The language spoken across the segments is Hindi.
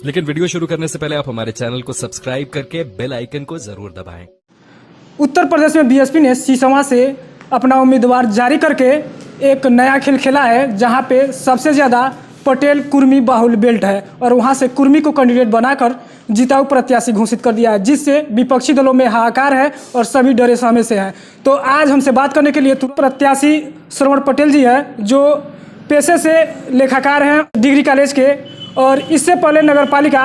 लेकिन वीडियो शुरू करने से पहले आप हमारे चैनल को सब्सक्राइब करके बेल आइकन को जरूर दबाएं। उत्तर प्रदेश में बीएसपी ने सिसवा से अपना उम्मीदवार जारी करके एक नया खेल खेला है, जहां पे सबसे ज़्यादा पटेल कुर्मी बाहुल बेल्ट है और वहां से कुर्मी को कैंडिडेट बनाकर जिताऊ प्रत्याशी घोषित कर दिया है, जिससे विपक्षी दलों में हाहाकार है और सभी डरे सहमे से हैं। तो आज हमसे बात करने के लिए प्रत्याशी श्रवण पटेल जी हैं, जो पेशे से लेखाकार हैं डिग्री कॉलेज के, और इससे पहले नगर पालिका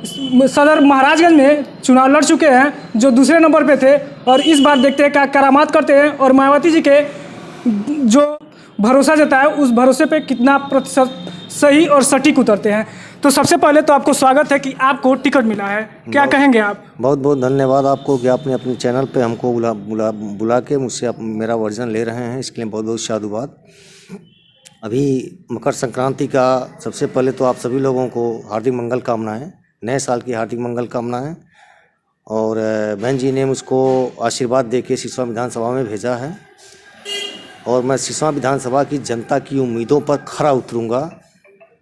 सदर महाराजगंज में चुनाव लड़ चुके हैं, जो दूसरे नंबर पे थे। और इस बार देखते हैं क्या करामात करते हैं और मायावती जी के जो भरोसा जताया उस भरोसे पे कितना प्रतिशत सही और सटीक उतरते हैं। तो सबसे पहले तो आपको स्वागत है कि आपको टिकट मिला है, क्या कहेंगे आप? बहुत बहुत धन्यवाद आपको कि आपने अपने चैनल पे हमको बुला के मुझसे आप मेरा वर्जन ले रहे हैं, इसके लिए बहुत बहुत साधुवाद। अभी मकर संक्रांति का सबसे पहले तो आप सभी लोगों को हार्दिक मंगल कामनाएं, नए साल की हार्दिक मंगल कामनाएं। और बहन जी ने मुझको आशीर्वाद दे के सिसवा विधानसभा में भेजा है और मैं सिसवा विधानसभा की जनता की उम्मीदों पर खरा उतरूंगा,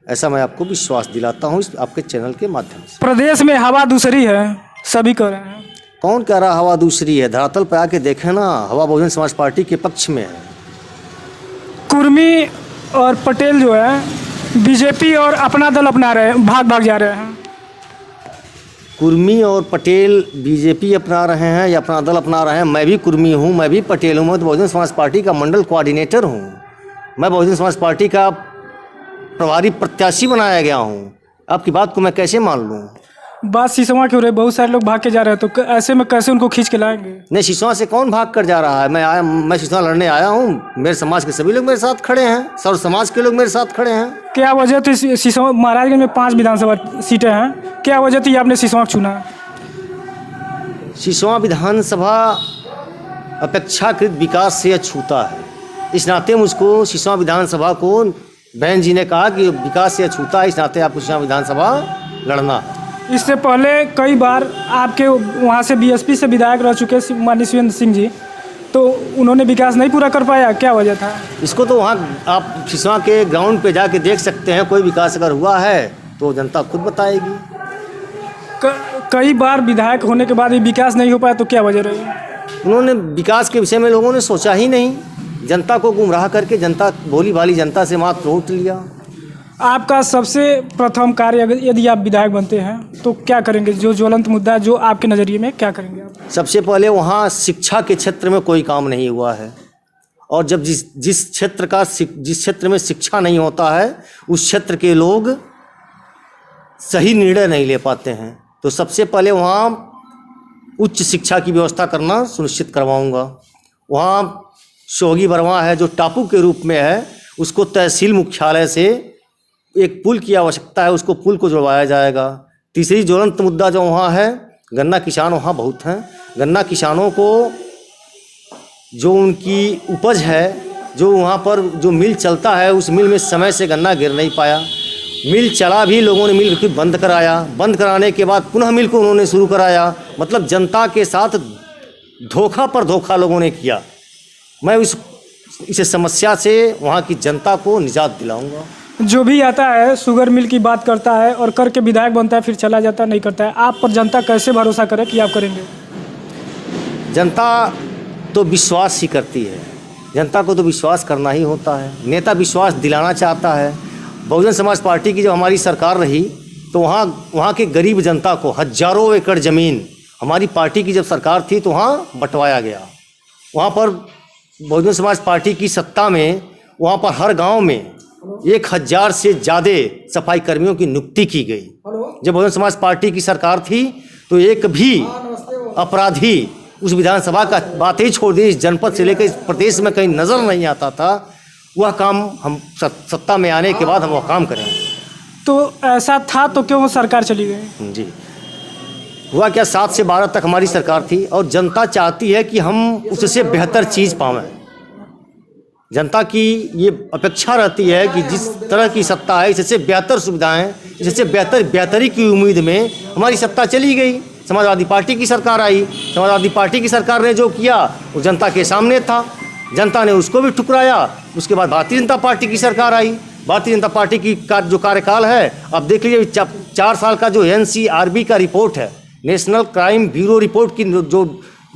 ऐसा मैं आपको विश्वास दिलाता हूं इस आपके चैनल के माध्यम से। प्रदेश में हवा दूसरी है, सभी कह रहे हैं। कौन कह रहा हवा दूसरी है? धरातल पर आके देखें ना, हवा बहुजन समाज पार्टी के पक्ष में है। कुर्मी और पटेल जो है बीजेपी और अपना दल अपना रहे हैं, भाग जा रहे हैं। कुर्मी और पटेल बीजेपी अपना रहे हैं या अपना दल अपना रहे हैं। मैं भी कुर्मी हूँ, मैं भी पटेल हूँ, मैं तो बहुजन समाज पार्टी का मंडल कोऑर्डिनेटर हूँ। मैं बहुजन समाज पार्टी का प्रभारी प्रत्याशी बनाया गया हूँ। आपकी बात को मैं कैसे मान लूँ? बात सिसवा की हो रही है, बहुत सारे लोग भाग के जा रहे हैं, तो ऐसे में कैसे उनको खींच के लाएंगे? नहीं, सिसवा से कौन भाग कर जा रहा है? मैं सिसवा लड़ने आया हूँ। मेरे समाज के सभी लोग मेरे साथ खड़े हैं, सर्व समाज के लोग मेरे साथ खड़े हैं। क्या वजह थी? सिसवा महाराजगंज में 5 विधानसभा सीटें हैं, क्या वजह थी आपने सिसवा चुना? सिसवा विधानसभा अपेक्षाकृत विकास से अछूता है, इस नाते मुझको सिसवा विधानसभा को बहन जी ने कहा कि विकास से अछूता है, इस नाते आपको सिसवा विधानसभा लड़ना है। इससे पहले कई बार आपके वहाँ से बीएसपी से विधायक रह चुके माननीय शिवेंद्र सिंह जी, तो उन्होंने विकास नहीं पूरा कर पाया, क्या वजह था? इसको तो वहाँ आप सिसवा के ग्राउंड पे जाके देख सकते हैं, कोई विकास अगर हुआ है तो जनता खुद बताएगी। कई बार विधायक होने के बाद भी विकास नहीं हो पाया, तो क्या वजह रही? उन्होंने विकास के विषय में लोगों ने सोचा ही नहीं, जनता को गुमराह करके जनता भोली भाली जनता से मात्र वोट लिया। आपका सबसे प्रथम कार्य यदि आप विधायक बनते हैं तो क्या करेंगे? जो ज्वलंत मुद्दा जो आपके नज़रिए में, क्या करेंगे आप? सबसे पहले वहाँ शिक्षा के क्षेत्र में कोई काम नहीं हुआ है, और जब जिस क्षेत्र में शिक्षा नहीं होता है उस क्षेत्र के लोग सही निर्णय नहीं ले पाते हैं। तो सबसे पहले वहाँ उच्च शिक्षा की व्यवस्था करना सुनिश्चित करवाऊँगा। वहाँ सोहगी बरवा है जो टापू के रूप में है, उसको तहसील मुख्यालय से एक पुल की आवश्यकता है, उसको पुल को जुड़वाया जाएगा। तीसरी ज्वलंत मुद्दा जो वहाँ है, गन्ना किसान वहाँ बहुत हैं। गन्ना किसानों को जो उनकी उपज है, जो वहाँ पर जो मिल चलता है, उस मिल में समय से गन्ना गिर नहीं पाया। मिल चला भी, लोगों ने मिल को बंद कराया, बंद कराने के बाद पुनः मिल को उन्होंने शुरू कराया। मतलब जनता के साथ धोखा पर धोखा लोगों ने किया। मैं इस समस्या से वहाँ की जनता को निजात दिलाऊँगा। जो भी आता है शुगर मिल की बात करता है और करके विधायक बनता है, फिर चला जाता नहीं करता है। आप पर जनता कैसे भरोसा करे कि आप करेंगे? जनता तो विश्वास ही करती है, जनता को तो विश्वास करना ही होता है। नेता विश्वास दिलाना चाहता है। बहुजन समाज पार्टी की जब हमारी सरकार रही तो वहाँ के गरीब जनता को हजारों एकड़ ज़मीन हमारी पार्टी की जब सरकार थी तो वहाँ बंटवाया गया। वहाँ पर बहुजन समाज पार्टी की सत्ता में वहाँ पर हर गाँव में 1000 से ज़्यादा सफाई कर्मियों की नियुक्ति की गई। जब बहुजन समाज पार्टी की सरकार थी तो एक भी अपराधी उस विधानसभा का बात ही छोड़ दी, इस जनपद से लेकर इस प्रदेश में कहीं नज़र नहीं आता था। वह काम हम सत्ता में आने के बाद हम वह काम करेंगे। तो ऐसा था तो क्यों सरकार चली गई? जी, हुआ क्या, 7 से 12 तक हमारी सरकार थी और जनता चाहती है कि हम उससे बेहतर चीज़ पावें। जनता की ये अपेक्षा रहती है कि जिस तरह की सत्ता है इससे बेहतर सुविधाएं, इससे बेहतरी की उम्मीद में हमारी सत्ता चली गई। समाजवादी पार्टी की सरकार आई। समाजवादी पार्टी की सरकार ने जो किया वो जनता के सामने था, जनता ने उसको भी ठुकराया। उसके बाद भारतीय जनता पार्टी की सरकार आई। भारतीय जनता पार्टी की जो कार्यकाल है, अब देख लीजिए 4 साल का जो NCRB का रिपोर्ट है, नेशनल क्राइम ब्यूरो रिपोर्ट की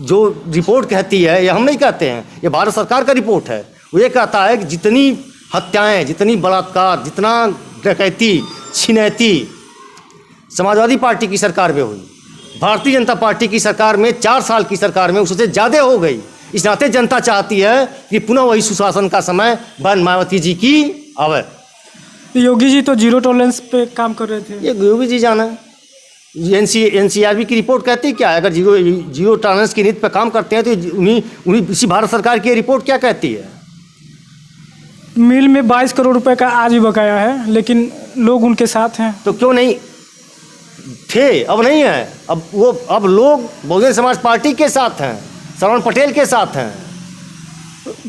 जो रिपोर्ट कहती है, ये हम नहीं कहते हैं, ये भारत सरकार का रिपोर्ट है। वो ये कहता है कि जितनी हत्याएं, जितनी बलात्कार, जितना डकैती, छिनैती समाजवादी पार्टी की सरकार में हुई, भारतीय जनता पार्टी की सरकार में 4 साल की सरकार में उससे ज़्यादा हो गई। इस नाते जनता चाहती है कि पुनः वही सुशासन का समय बन मायावती जी की आवे। योगी जी तो जीरो टॉलरेंस पे काम कर रहे थे। ये योगी जी जाना है। NCRB की रिपोर्ट कहती है क्या है? अगर जीरो टॉलरेंस की नीति पर काम करते हैं तो उन्हीं इसी भारत सरकार की रिपोर्ट क्या कहती है? मिल में 22 करोड़ रुपए का आज भी बकाया है, लेकिन लोग उनके साथ हैं। तो क्यों नहीं थे? अब नहीं है। अब लोग बहुजन समाज पार्टी के साथ हैं, श्रवण पटेल के साथ हैं।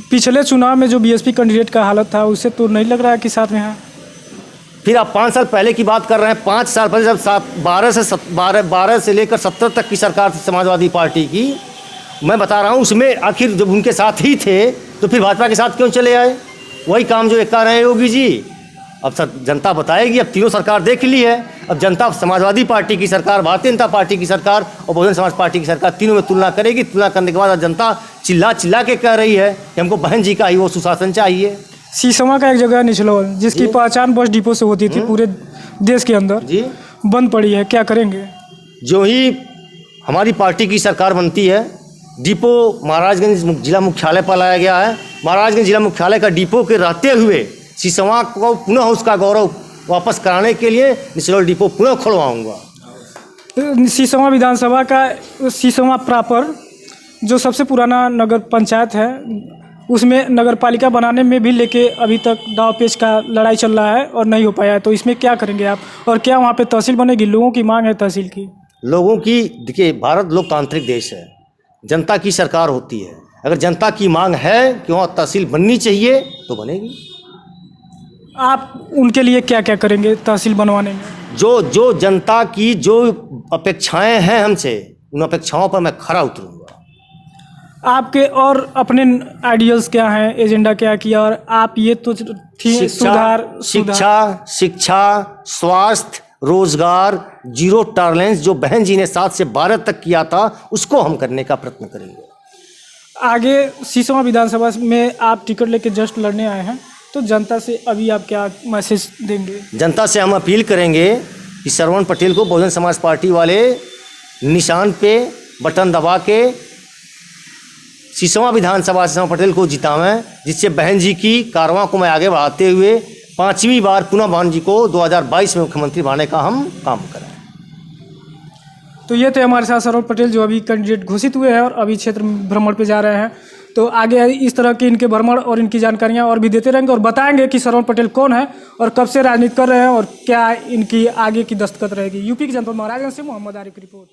पिछले चुनाव में जो BSP कैंडिडेट का हालत था, उससे तो नहीं लग रहा है कि साथ में है। फिर आप 5 साल पहले की बात कर रहे हैं। 5 साल पहले जब 12 से लेकर 70 तक की सरकार थी समाजवादी पार्टी की, मैं बता रहा हूँ, उसमें आखिर जब उनके साथ ही थे तो फिर भाजपा के साथ क्यों चले आए? वही काम जो कर रहे हैं योगी जी। अब जनता बताएगी। अब तीनों सरकार देख ली है। अब जनता समाजवादी पार्टी की सरकार, भारतीय जनता पार्टी की सरकार और बहुजन समाज पार्टी की सरकार, तीनों में तुलना करेगी। तुलना करने के बाद जनता चिल्ला के कह रही है कि हमको बहन जी का ही वो सुशासन चाहिए। सीसवा का एक जगह निचलौल, जिसकी पहचान बस डिपो से होती थी पूरे देश के अंदर, जी बंद पड़ी है, क्या करेंगे? जो ही हमारी पार्टी की सरकार बनती है, डिपो महाराजगंज जिला मुख्यालय पर लाया गया है। महाराजगंज जिला मुख्यालय का डिपो के रहते हुए सीसवा को पुनः उसका गौरव वापस कराने के लिए निचलौल डिपो पुनः खुलवाऊंगा। सीसवा विधानसभा का सीसवा प्रॉपर जो सबसे पुराना नगर पंचायत है, उसमें नगर पालिका बनाने में भी लेके अभी तक दाव पेच का लड़ाई चल रहा है और नहीं हो पाया है। तो इसमें क्या करेंगे आप? और क्या वहाँ पे तहसील बनेगी? लोगों की मांग है तहसील की। लोगों की, देखिए भारत लोकतांत्रिक देश है, जनता की सरकार होती है। अगर जनता की मांग है कि वहाँ तहसील बननी चाहिए तो बनेगी। आप उनके लिए क्या क्या करेंगे तहसील बनवाने में? जो जनता की जो अपेक्षाएं हैं हमसे, उन अपेक्षाओं पर मैं खरा उतरूंगा। आपके और अपने आइडियल्स क्या हैं, एजेंडा क्या किया? और आप ये तो थी शिक्षा, स्वास्थ्य, रोजगार, जीरो टॉलरेंस जो बहन जी ने 7 से 12 तक किया था, उसको हम करने का प्रयत्न करेंगे। आगे सीसवा विधानसभा में आप टिकट लेके जस्ट लड़ने आए हैं, तो जनता से अभी आप क्या मैसेज देंगे? जनता से हम अपील करेंगे कि श्रवण पटेल को बहुजन समाज पार्टी वाले निशान पे बटन दबा के सीसवा विधानसभा से श्रवण पटेल को जितावें, जिससे बहन जी की कारवां को मैं आगे बढ़ाते हुए 5वीं बार पुनः बहन जी को 2022 में मुख्यमंत्री बनाने का हम काम करें। तो ये थे हमारे साथ श्रवण पटेल, जो अभी कैंडिडेट घोषित हुए हैं और अभी क्षेत्र भ्रमण पे जा रहे हैं। तो आगे इस तरह के इनके भ्रमण और इनकी जानकारियां और भी देते रहेंगे और बताएंगे कि श्रवण पटेल कौन है और कब से राजनीति कर रहे हैं और क्या इनकी आगे की दस्तखत रहेगी। यूपी के जनपद महाराजगंज से मोहम्मद आरिफ की रिपोर्ट।